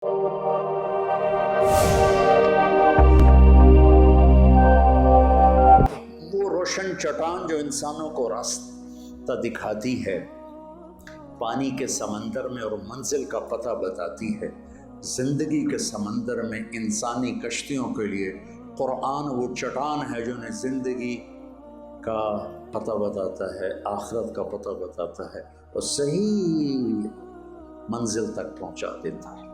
وہ روشن چٹان جو انسانوں کو راستہ دکھاتی ہے، پانی کے سمندر میں اور منزل کا پتہ بتاتی ہے، زندگی کے سمندر میں انسانی کشتیوں کے لیے قرآن وہ چٹان ہے جو انہیں زندگی کا پتہ بتاتا ہے، آخرت کا پتہ بتاتا ہے اور صحیح منزل تک پہنچا دیتا ہے۔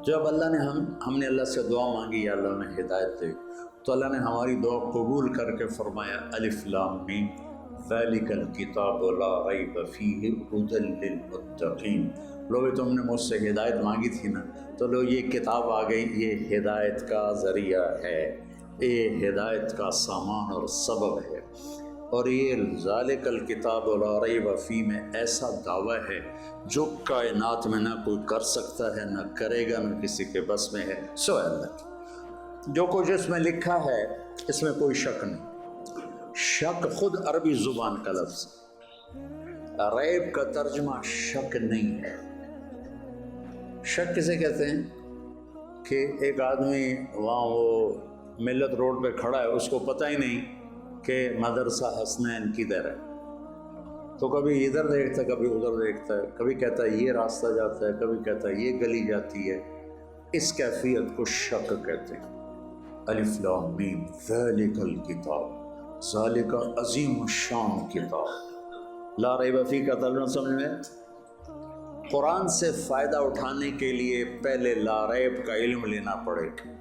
جب اللہ نے ہم نے اللہ سے دعا مانگی یا اللہ نے ہدایت دے، تو اللہ نے ہماری دعا قبول کر کے فرمایا الف لام میم ذالک الکتاب لا ریب فیہ ھدی للمتقین۔ لوگ تم نے مجھ سے ہدایت مانگی تھی نا، تو لو یہ کتاب آ گئی، یہ ہدایت کا ذریعہ ہے، یہ ہدایت کا سامان اور سبب ہے۔ اور یہ ذالک الکتاب لا ریب فیہ میں ایسا دعویٰ ہے جو کائنات میں نہ کوئی کر سکتا ہے، نہ کرے گا، نہ کسی کے بس میں ہے سوائے اللہ کی۔ جو کچھ اس میں لکھا ہے اس میں کوئی شک نہیں۔ شک خود عربی زبان کا لفظ ہے، ریب کا ترجمہ شک نہیں ہے۔ شک کسے کہتے ہیں کہ ایک آدمی وہاں وہ ملت روڈ پہ کھڑا ہے، اس کو پتہ ہی نہیں کہ مدرسہ حسنین کدھر ہے، تو کبھی ادھر دیکھتا ہے کبھی ادھر دیکھتا ہے، کبھی کہتا ہے یہ راستہ جاتا ہے، کبھی کہتا ہے یہ گلی جاتی ہے۔ اس کیفیت کو شک کہتے ہیں۔ الف لام میم ذالک الکتاب، ذالک عظیم الشان کتاب، لا ریب فیہ کا ترجمہ سمجھ میں؟ قرآن سے فائدہ اٹھانے کے لیے پہلے لا ریب کا علم لینا پڑے گا۔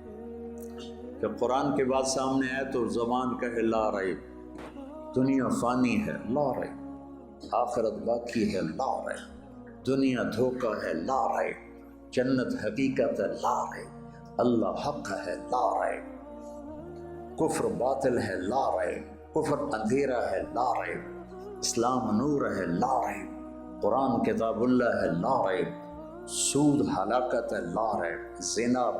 جب قرآن کے بعد سامنے آئے تو زبان کہے لا ریب، دنیا فانی ہے لا ریب، آخرت باقی ہے لا ریب، دنیا دھوکہ ہے لا ریب، جنت حقیقت ہے لا ریب، اللہ حق ہے لا ریب، کفر باطل ہے لا ریب، کفر اندھیرا ہے لا ریب، اسلام نور ہے لا ریب، قرآن کتاب اللہ ہے لا ریب، سود ہلاکت ہے لا ریب، زنا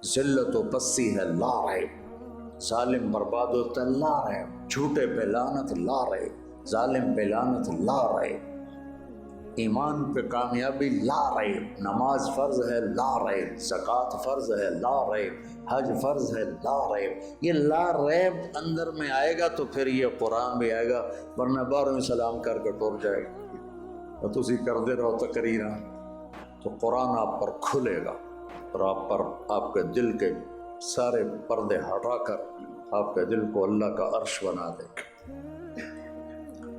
ذلت و پستی ہے لا ریب، ظالم برباد ہوتا ہے لا ریب، جھوٹے پہ لعنت لا ریب، ظالم پہ لعنت لا ریب، ایمان پہ کامیابی لا ریب، نماز فرض ہے لا ریب، زکوٰۃ فرض ہے لا ریب، حج فرض ہے لا ریب۔ یہ لا ریب اندر میں آئے گا تو پھر یہ قرآن بھی آئے گا، ورنہ باروں سلام کر کے ٹور جائے گا اور تسی کرتے رہو تقریراں، تو قرآن آپ پر کھلے گا اور آپ کے دل کے سارے پردے ہٹا کر آپ کے دل کو اللہ کا عرش بنا دے گا۔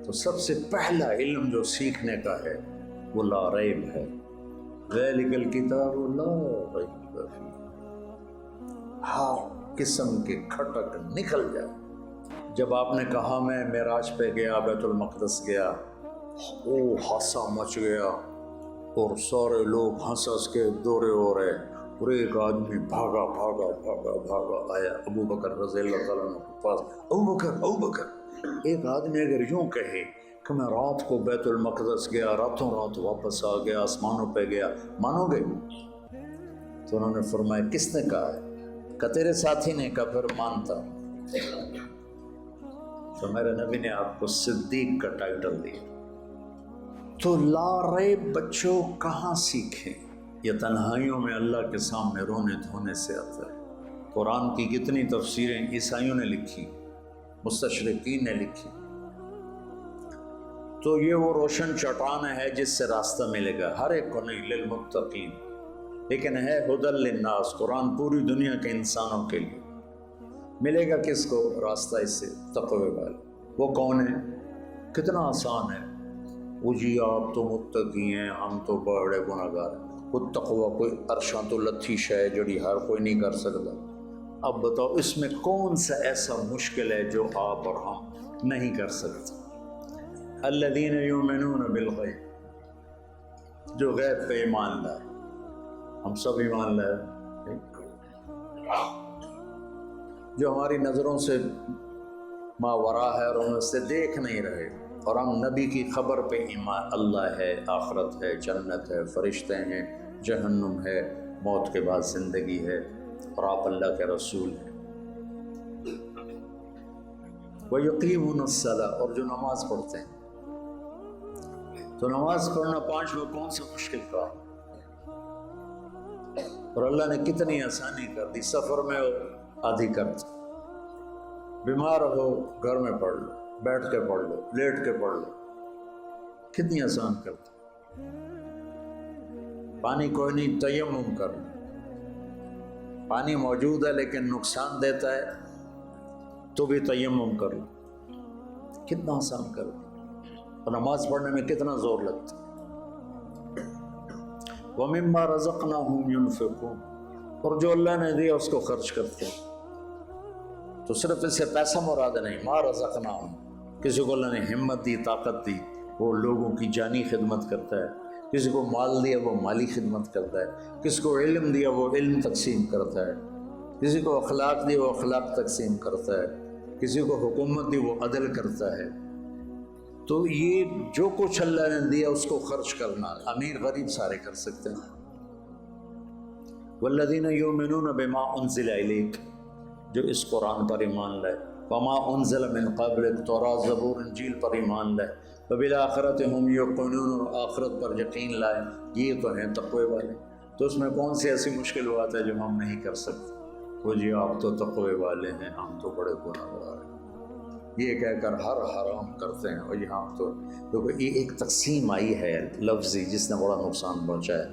تو سب سے پہلا علم جو سیکھنے کا ہے وہ لا ریب ہے، ذالک الکتاب لا ریب فیہ، ہر قسم کے کھٹک نکل جائے۔ جب آپ نے کہا میں معراج پہ گیا، بیت المقدس گیا، او حادثہ مچ گیا اور سارے لوگ ہنس کے دورے ہو رہے، اور ایک آدمی بھاگا بھاگا بھاگا بھاگا آیا ابو بکر رضی اللہ تعالیٰ عنہ کے پاس، ابو بکر۔ ایک آدمی اگر یوں کہے کہ میں رات کو بیت المقدس گیا، راتوں رات واپس آ گیا، آسمانوں پہ گیا، مانو گے؟ تو انہوں نے فرمایا کس نے کہا ہے؟ کہ تیرے ساتھی نے کہا، پھر مانتا۔ تو میرے نبی نے آپ کو صدیق کا ٹائٹل دیا۔ تو لا ریب بچوں کہاں سیکھیں؟ یہ تنہائیوں میں اللہ کے سامنے رونے دھونے سے آتا ہے۔ قرآن کی کتنی تفسیریں عیسائیوں نے لکھی، مستشرقین نے لکھی۔ تو یہ وہ روشن چٹان ہے جس سے راستہ ملے گا، ہر ایک کو نہیں، للمتقین، لیکن ہے ھدی للناس، قرآن پوری دنیا کے انسانوں کے لیے۔ ملے گا کس کو راستہ؟ اس سے تقوی والے۔ وہ کون ہے؟ کتنا آسان ہے۔ وہ جی آپ تو متقی ہیں، ہم تو بڑے گناہگار ہیں۔ وہ تقوی کوئی عرشاں تو لتھی شے جڑی ہر کوئی نہیں کر سکتا۔ اب بتاؤ اس میں کون سا ایسا مشکل ہے جو آپ اور ہم نہیں کر سکتے؟ الذین یؤمنون بالغیب، جو غیب پہ ایمان لائے، ہم سب ایمان لائے، جو ہماری نظروں سے ماورا ہے اور ہم سے دیکھ نہیں رہے، اور ہم نبی کی خبر پہ ایمان، اللہ ہے، آخرت ہے، جنت ہے، فرشتے ہیں، جہنم ہے، موت کے بعد زندگی ہے، اور آپ اللہ کے رسول ہیں۔ وَيُقِيمُونَ الصَّلَاةَ، اور جو نماز پڑھتے ہیں۔ تو نماز پڑھنا 5 میں کون سا مشکل کام؟ اور اللہ نے کتنی آسانی کر دی، سفر میں ہو آدھی کر دی، بیمار ہو گھر میں پڑھ لو، بیٹھ کے پڑھ لو، لیٹ کے پڑھ لو، کتنی آسان کر دی۔ پانی کوئی نہیں، تیمم کر لو، پانی موجود ہے لیکن نقصان دیتا ہے تو بھی تیمم کر لو، کتنا آسان کر دی۔ اور نماز پڑھنے میں کتنا زور لگتا ہے۔ وَمِمَّا رَزَقْنَاهُمْ يُنْفِقُونَ، اور جو اللہ نے دیا اس کو خرچ کرتے ہیں۔ تو صرف اس سے پیسہ مراد نہیں، ما رزقناہم، کسی کو اللہ نے ہمت دی، طاقت دی، وہ لوگوں کی جانی خدمت کرتا ہے، کسی کو مال دیا وہ مالی خدمت کرتا ہے، کسی کو علم دیا وہ علم تقسیم کرتا ہے، کسی کو اخلاق دی وہ اخلاق تقسیم کرتا ہے، کسی کو حکومت دی وہ عدل کرتا ہے۔ تو یہ جو کچھ اللہ نے دیا اس کو خرچ کرنا، امیر غریب سارے کر سکتے ہیں۔ والذین یؤمنون بما انزل الیک، جو اس قرآن پر ایمان لائے، وما انزل من قبلک، تورات زبور انجیل پر ایمان لائے، وبالآخرۃ ہم یوقنون، اور آخرت پر یقین لائے، یہ تو ہیں تقوی والے۔ تو اس میں کون سی ایسی مشکل بات ہے جو ہم نہیں کر سکتے؟ وہ جی آپ تو تقوی والے ہیں، ہم تو بڑے گناہگار ہیں، یہ کہہ کر ہر حرام کرتے ہیں، اور یہاں تو کیونکہ یہ ایک تقسیم آئی ہے لفظی جس نے بڑا نقصان پہنچایا۔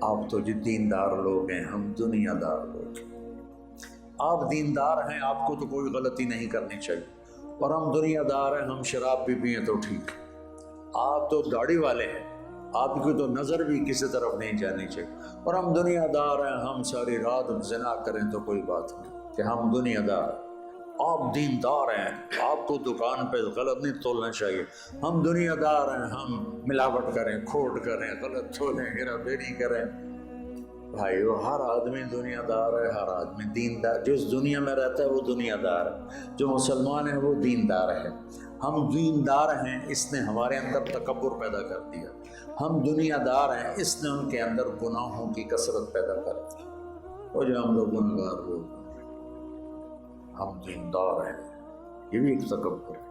آپ تو جی دیندار لوگ ہیں، ہم دنیا دار لوگ ہیں۔ آپ دیندار ہیں، آپ کو تو کوئی غلطی نہیں کرنی چاہیے، اور ہم دنیا دار ہیں، ہم شراب بھی پئیں تو ٹھیک۔ آپ تو گاڑی والے ہیں، آپ کی تو نظر بھی کسی طرف نہیں جانی چاہیے، اور ہم دنیا دار ہیں، ہم ساری رات زنا کریں تو کوئی بات نہیں کہ ہم دنیا دار ہیں۔ آپ دیندار ہیں، آپ کو دکان پہ غلط نہیں تولنا چاہیے، ہم دنیا دار ہیں، ہم ملاوٹ کریں، کھوٹ کریں، غلط تولیں، ہیرا پھیری کریں۔ بھائیو، ہر آدمی دنیا دار ہے، ہر آدمی دیندار، جو اس دنیا میں رہتا ہے وہ دنیا دار ہے، جو مسلمان ہے وہ دیندار ہے۔ ہم دیندار ہیں، اس نے ہمارے اندر تکبر پیدا کر دیا، ہم دنیا دار ہیں، اس نے ان کے اندر گناہوں کی کثرت پیدا کر دی، اور جو ہم لوگ گنہگار لوگ ہیں، ہم دیندار ہیں، یہ بھی ایک تکبر ہے۔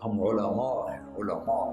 ہم علماء ہیں، علماء۔